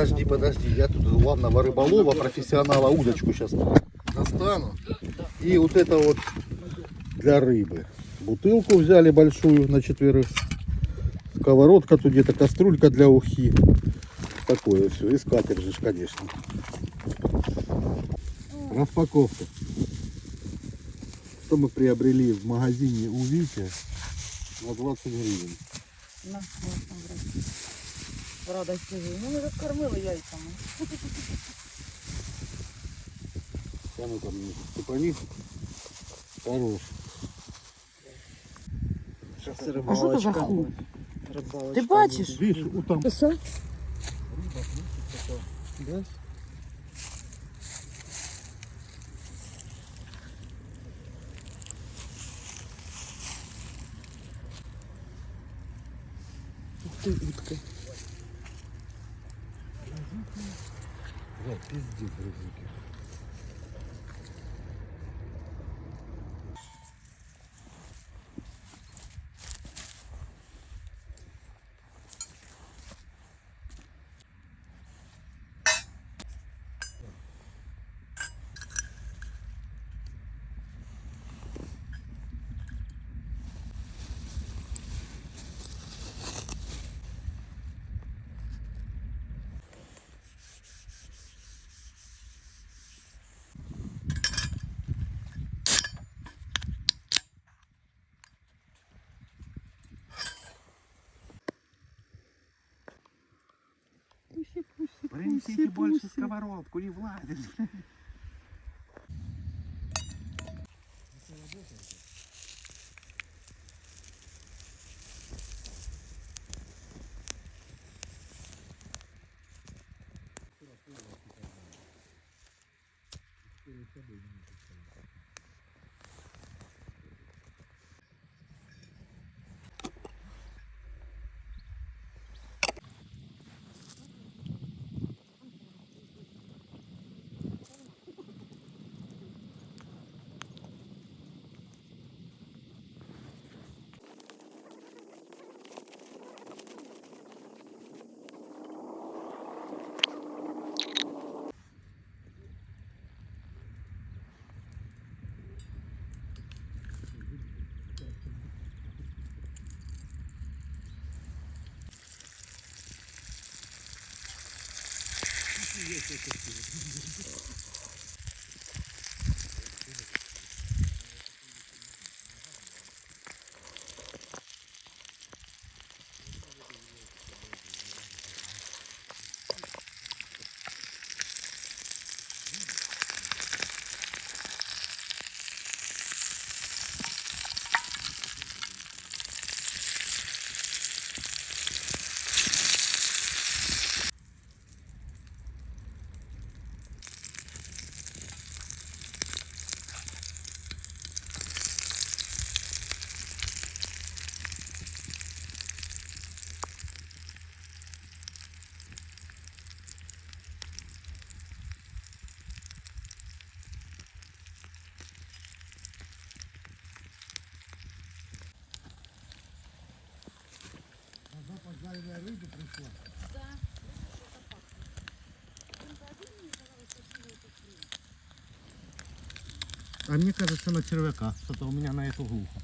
подожди. Я тут главного рыболова, профессионала, удочку сейчас достану. И вот это вот для рыбы. Бутылку взяли большую на 4. Сковородка тут где-то, кастрюлька для ухи. Такое все. И скатерть же, конечно. Распаковка. Что мы приобрели в магазине у Вити на 20 гривен. На, радості. Ну, ми розкормили яйцями. А ну там степани. Хорош. А що це за хуй? Ти бачиш? Видишь, вот там. Що? Да? Ух ти, утка. Да, пиздец, рыбки. Принесите больше сковородку, не влазит. Рыба пришла. А мне кажется, на червяка. Что-то у меня на эту глухо.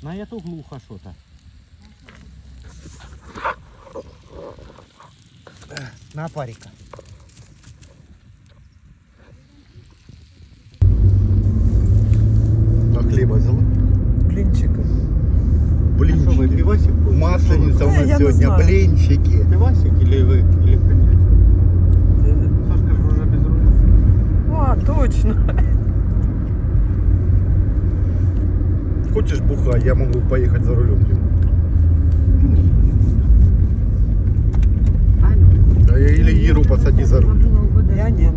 На эту глухо что-то. На парика. А хлеба взяла? Блінчики. Блинчики. А что вы, пивасик будете? Масленица у Я нас не сегодня, знаю. блинчики. Пивасик или вы? Или коньячок? Сашка же уже без руля. А, точно. Хочешь бухать, я могу поехать за рулем. Да я или Иру посади за руль. Я не.